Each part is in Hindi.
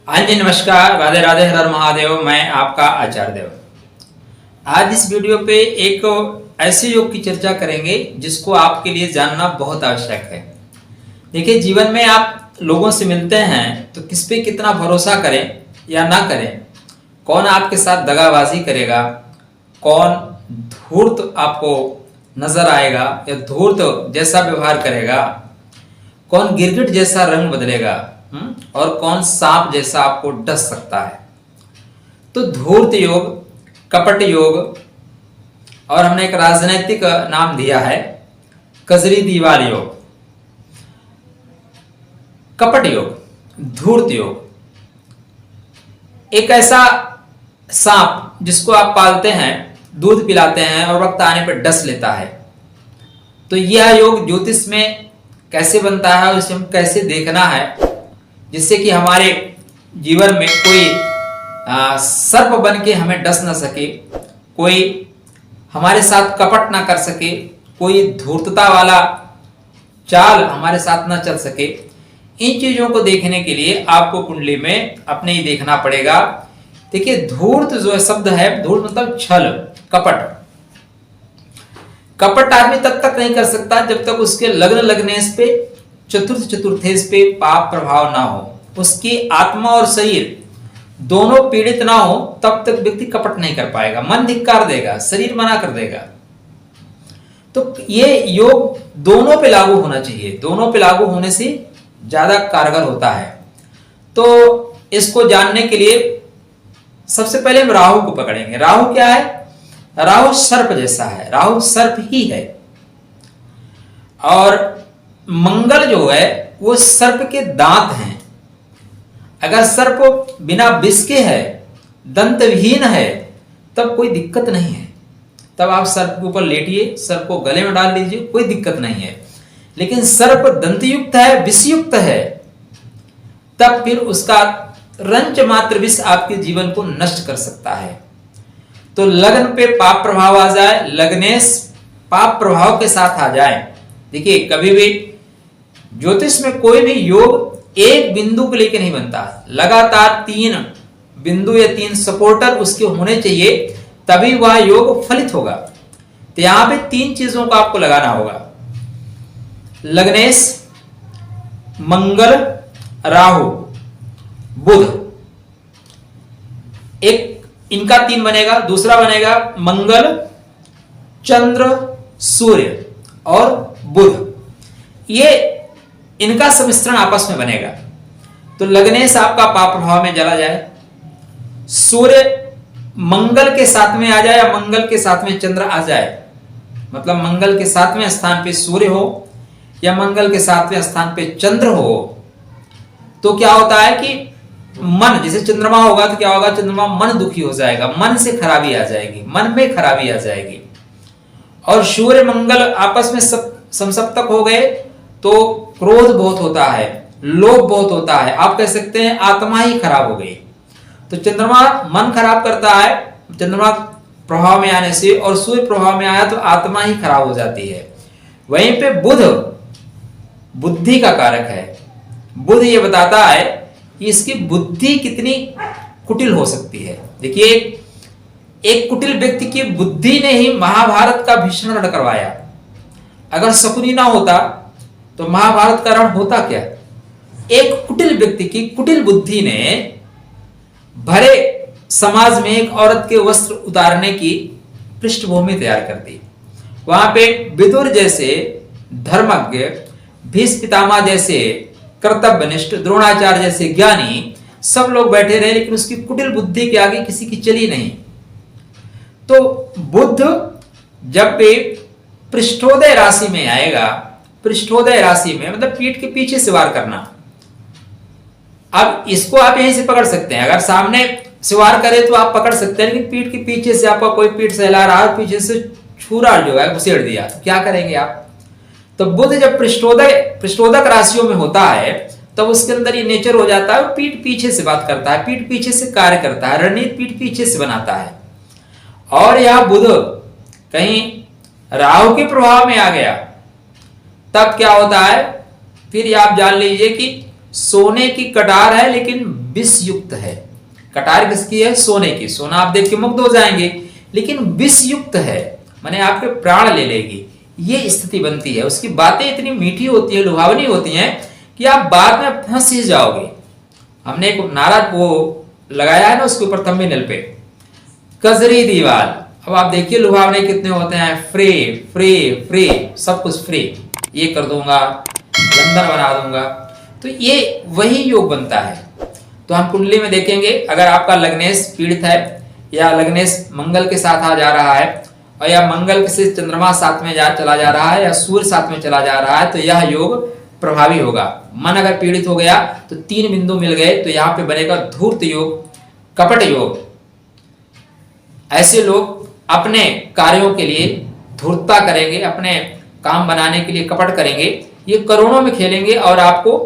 हाँ जी, नमस्कार, राधे राधे, हर हर महादेव। मैं आपका आचार्य देव। आज इस वीडियो पे एक ऐसे योग की चर्चा करेंगे जिसको आपके लिए जानना बहुत आवश्यक है। देखिए, जीवन में आप लोगों से मिलते हैं तो किस पे कितना भरोसा करें या ना करें, कौन आपके साथ दगाबाजी करेगा, कौन धूर्त आपको नजर आएगा या धूर्त जैसा व्यवहार करेगा, कौन गिरगिट जैसा रंग बदलेगा और कौन सांप जैसा आपको डस सकता है। तो धूर्त योग, कपट योग, और हमने एक राजनैतिक नाम दिया है कजरी दीवाल योग। कपट योग, धूर्त योग, एक ऐसा सांप जिसको आप पालते हैं, दूध पिलाते हैं और वक्त आने पर डस लेता है। तो यह योग ज्योतिष में कैसे बनता है और इसे हम कैसे देखना है जिससे कि हमारे जीवन में कोई सर्प बन के हमें डस ना सके, कोई हमारे साथ कपट ना कर सके, कोई धूर्तता वाला चाल हमारे साथ ना चल सके। इन चीजों को देखने के लिए आपको कुंडली में अपने ही देखना पड़ेगा। देखिए, धूर्त जो शब्द है, धूर्त मतलब छल, कपट। कपट आदमी तब तक नहीं कर सकता जब तक उसके लग्न लगनेश पे, चतुर्थेश पे पाप प्रभाव ना हो, उसकी आत्मा और शरीर दोनों पीड़ित ना हो, तब तक व्यक्ति कपट नहीं कर पाएगा। मन धिक्कार देगा, शरीर मना कर देगा। तो ये योग दोनों पे लागू होना चाहिए, दोनों पे लागू होने से ज्यादा कारगर होता है। तो इसको जानने के लिए सबसे पहले हम राहु को पकड़ेंगे। राहु क्या है? राहु सर्प जैसा है, राहु सर्प ही है। और मंगल जो है वो सर्प के दांत हैं। अगर सर्प बिना विष के है, दंत विहीन है, तब कोई दिक्कत नहीं है, तब आप सर्प के ऊपर लेटिए, सर्प को गले में डाल लीजिए, कोई दिक्कत नहीं है। लेकिन सर्प दंतयुक्त है, विषयुक्त है, तब फिर उसका रंच मात्र विष आपके जीवन को नष्ट कर सकता है। तो लग्न पे पाप प्रभाव आ जाए, लग्नेश पाप प्रभाव के साथ आ जाए। देखिए, कभी भी ज्योतिष में कोई भी योग एक बिंदु को लेकर नहीं बनता, लगातार 3 बिंदु या 3 सपोर्टर उसके होने चाहिए, तभी वह योग फलित होगा। तो यहां पे 3 चीजों को आपको लगाना होगा, लग्नेश, मंगल, राहु, बुध। एक इनका 3 बनेगा, दूसरा बनेगा मंगल, चंद्र, सूर्य और बुध। ये इनका सम्मिश्रण आपस में बनेगा। तो लग्नेश आपका पाप प्रभाव में चला जाए, सूर्य मंगल के साथ में आ जाए या मंगल के साथ में चंद्र आ जाए, मतलब मंगल के 7वें स्थान पे सूर्य हो या मंगल के 7वें स्थान पे चंद्र हो, तो क्या होता है कि मन, जैसे चंद्रमा होगा तो क्या होगा, चंद्रमा मन दुखी हो जाएगा, मन से खराबी आ जाएगी, मन में खराबी आ जाएगी। और सूर्य मंगल आपस में समसप्तक हो गए तो क्रोध बहुत होता है, लोभ बहुत होता है, आप कह सकते हैं आत्मा ही खराब हो गई। तो चंद्रमा मन खराब करता है चंद्रमा प्रभाव में आने से, और सूर्य प्रभाव में आया तो आत्मा ही खराब हो जाती है। वहीं पे बुध बुद्धि का कारक है। बुध ये बताता है कि इसकी बुद्धि कितनी कुटिल हो सकती है। देखिए, एक कुटिल व्यक्ति की बुद्धि ने ही महाभारत का भीषण रण करवाया। अगर शकुनी ना होता तो महाभारत का रण होता क्या? एक कुटिल व्यक्ति की कुटिल बुद्धि ने भरे समाज में एक औरत के वस्त्र उतारने की पृष्ठभूमि तैयार कर दी। वहां पे विदुर जैसे धर्मज्ञ, भीष्म पितामह जैसे कर्तव्यनिष्ठ, द्रोणाचार्य जैसे ज्ञानी सब लोग बैठे रहे, लेकिन उसकी कुटिल बुद्धि के आगे किसी की चली नहीं। तो बुध जब भी पृष्ठोदय राशि में आएगा, पृष्ठोदय राशि में मतलब पीठ के पीछे से वार करना। अब इसको आप यहीं से पकड़ सकते हैं, अगर सामने से वार करे तो आप पकड़ सकते हैं, लेकिन पीठ के पीछे से आपका कोई पीठ सहला रहा है, पीछे से छुरा जो है घुसेड़ दिया, तो क्या करेंगे आप? तो बुध जब पृष्ठोदक राशियों में होता है तब उसके अंदर ये नेचर हो जाता है, पीठ पीछे से बात करता है, पीठ पीछे से कार्य करता है, रणनीति पीठ पीछे से बनाता है। और यह बुध कहीं राहु के प्रभाव में आ गया तब क्या होता है, फिर आप जान लीजिए कि सोने की कटार है लेकिन विष युक्त है। कटार किसकी है? सोने की। सोना आप देख के मुग्ध हो जाएंगे, लेकिन विष युक्त है माने आपके प्राण ले लेगी, ये स्थिति बनती है। उसकी बातें इतनी मीठी होती है, लुभावनी होती हैं कि आप बाद में फंस ही जाओगे। हमने एक नारा वो लगाया है ना उसके ऊपर थंबनेल पे, कजरी दीवाल। अब आप देखिए लुभावने कितने होते हैं, फ्री फ्री फ्री, सब कुछ फ्री, ये कर दूंगा, लंदन बना दूंगा। तो ये वही योग बनता है। तो हम कुंडली में देखेंगे, अगर आपका लग्नेश पीड़ित है या लग्नेश मंगल के साथ आ जा रहा है, और या मंगल से चंद्रमा साथ में चला जा रहा है, या सूर्य साथ में चला जा रहा है, तो यह योग प्रभावी होगा। मन अगर पीड़ित हो गया तो 3 बिंदु मिल गए, तो यहाँ पे बनेगा धूर्त योग, कपट योग। ऐसे लोग अपने कार्यों के लिए धूर्तता करेंगे, अपने काम बनाने के लिए कपट करेंगे, ये करोड़ों में खेलेंगे और आपको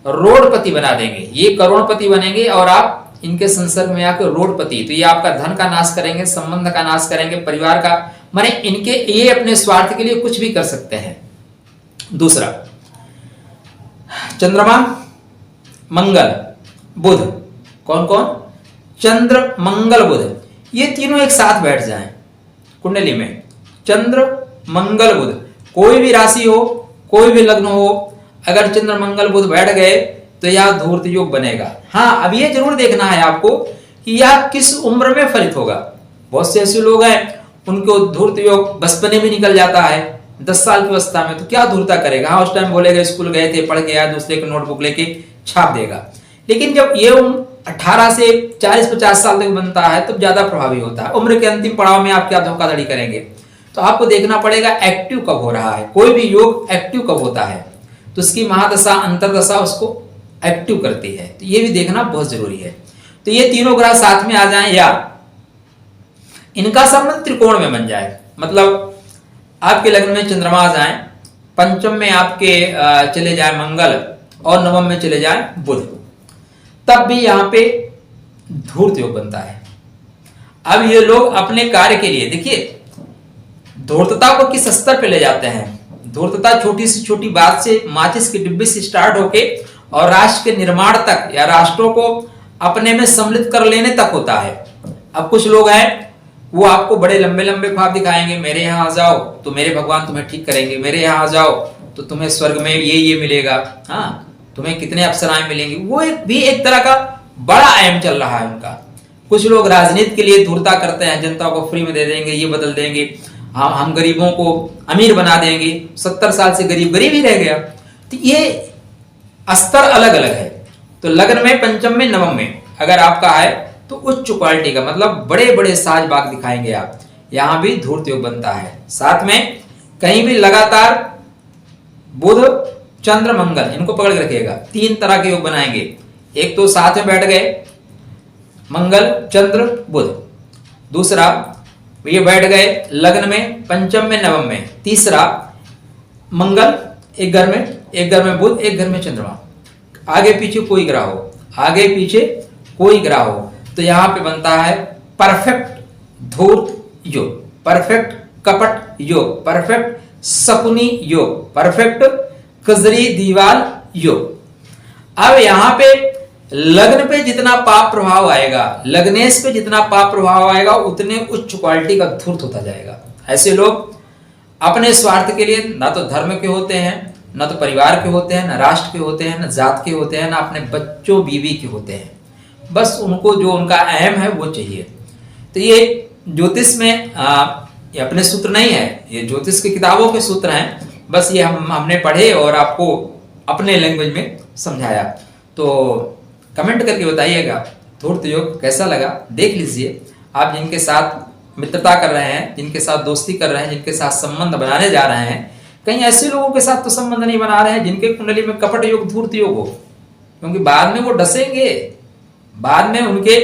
रोडपति बना देंगे। ये करोड़पति बनेंगे और आप इनके संसर्ग में आकर रोडपति। तो ये आपका धन का नाश करेंगे, संबंध का नाश करेंगे, परिवार का, माने इनके ये अपने स्वार्थ के लिए कुछ भी कर सकते हैं। दूसरा, चंद्रमा, मंगल, बुध। कौन कौन? चंद्र, मंगल, बुध, ये तीनों एक साथ बैठ जाएं कुंडली में। चंद्र, मंगल, बुध, कोई भी राशि हो, कोई भी लग्न हो, अगर चंद्र, मंगल, बुध बैठ गए तो यह धूर्त योग बनेगा। हाँ, अब ये जरूर देखना है आपको कि यह किस उम्र में फलित होगा। बहुत से ऐसे लोग हैं उनको धूर्त योग बचपने में निकल जाता है, 10 साल की अवस्था में, तो क्या धूर्ता करेगा? हाँ, उस टाइम बोलेगा स्कूल गए थे, पढ़ के आया, दूसरे की नोटबुक लेके छाप देगा। लेकिन जब ये उम्र 18 से 40-50 साल तक बनता है तब ज्यादा प्रभावी होता है। उम्र के अंतिम पड़ाव में आप क्या धोखाधड़ी करेंगे? तो आपको देखना पड़ेगा एक्टिव कब हो रहा है। कोई भी योग एक्टिव कब होता है, तो उसकी महादशा, अंतरदशा उसको एक्टिव करती है। तो ये भी देखना बहुत जरूरी है। तो ये तीनों ग्रह साथ में आ जाएं या इनका संबंध त्रिकोण में बन जाए, मतलब आपके लग्न में चंद्रमा आ जाए, पंचम में आपके चले जाए मंगल और नवम में चले जाए बुध, तब भी यहां पे धूर्त योग बनता है। अब ये लोग अपने कार्य के लिए, देखिए धूर्तता को किस स्तर पे ले जाते हैं। धूर्तता छोटी से छोटी बात से, माचिस की डिब्बी से स्टार्ट होके और राष्ट्र के निर्माण तक या राष्ट्रों को अपने में सम्मिलित कर लेने तक होता है। अब कुछ लोग हैं वो आपको बड़े लंबे लंबे ख्वाब दिखाएंगे, मेरे यहाँ आ जाओ तो मेरे भगवान तुम्हें ठीक करेंगे, मेरे यहाँ आ जाओ तो तुम्हें स्वर्ग में ये मिलेगा, हाँ तुम्हें कितने अप्सराएं मिलेंगी। वो भी एक तरह का बड़ा एम चल रहा है उनका। कुछ लोग राजनीति के लिए धूर्ता करते हैं, जनता को फ्री में दे देंगे, ये बदल देंगे, हम गरीबों को अमीर बना देंगे, 70 साल से गरीब ही रह गया। तो ये स्तर अलग अलग है। तो लग्न में, पंचम में, नवम में अगर आपका है तो उच्च क्वालिटी का, मतलब बड़े बड़े साज बाग दिखाएंगे आप, यहां भी धूर्त योग बनता है। साथ में कहीं भी लगातार बुध, चंद्र, मंगल, इनको पकड़ के रखिएगा, 3 तरह के योग बनाएंगे। एक तो साथ में बैठ गए मंगल, चंद्र, बुध। दूसरा ये बैठ गए लग्न में, पंचम में, नवम में। तीसरा मंगल एक घर में बुध, एक घर में चंद्रमा, आगे पीछे कोई ग्रह हो, आगे पीछे कोई ग्रह हो, तो यहां पे बनता है परफेक्ट धूर्त योग, परफेक्ट कपट योग, परफेक्ट शकुनी योग, परफेक्ट कजरी दीवाल योग। अब यहां पे लग्न पे जितना पाप प्रभाव आएगा, लग्नेश पे जितना पाप प्रभाव आएगा, उतने उच्च क्वालिटी का धूर्त होता जाएगा। ऐसे लोग अपने स्वार्थ के लिए ना तो धर्म के होते हैं, ना तो परिवार के होते हैं, ना राष्ट्र के होते हैं, ना जात के होते हैं, ना अपने बच्चों बीवी के होते हैं। बस उनको जो उनका अहम है वो चाहिए। तो ये ज्योतिष में ये अपने सूत्र नहीं है, ये ज्योतिष की किताबों के सूत्र हैं। बस ये हमने पढ़े और आपको अपने लैंग्वेज में समझाया। तो कमेंट करके बताइएगा धूर्त योग कैसा लगा, देख लीजिए। आप जिनके साथ मित्रता कर रहे हैं, जिनके साथ दोस्ती कर रहे हैं, जिनके साथ संबंध बनाने जा रहे हैं, कहीं ऐसे लोगों के साथ तो संबंध नहीं बना रहे हैं जिनके कुंडली में कपट योग, धूर्त योग हो, क्योंकि बाद में वो डसेंगे, बाद में उनके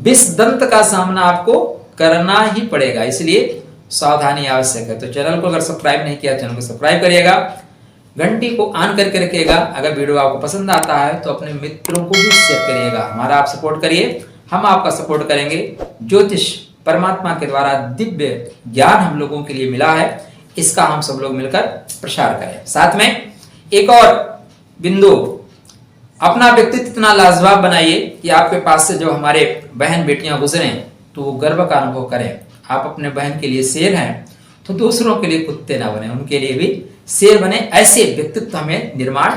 विष दंत का सामना आपको करना ही पड़ेगा। इसलिए सावधानी आवश्यक है। तो चैनल को अगर सब्सक्राइब नहीं किया, चैनल को सब्सक्राइब करिएगा, घंटी को ऑन करके रखिएगा। अगर वीडियो आपको पसंद आता है तो अपने मित्रों को भी शेयर करिएगा। हमारा आप सपोर्ट करिए, हम आपका सपोर्ट करेंगे। ज्योतिष परमात्मा के द्वारा दिव्य ज्ञान हम लोगों के लिए मिला है, इसका हम सब लोग मिलकर प्रसार करें। साथ में एक और बिंदु, अपना व्यक्तित्व इतना लाजवाब बनाइए कि आपके पास से जो हमारे बहन बेटियां गुजरे तो वो गर्व का अनुभव करें। आप अपने बहन के लिए शेर हैं तो दूसरों के लिए कुत्ते ना बने, उनके लिए भी शेर बने। ऐसे व्यक्तित्व हमें निर्माण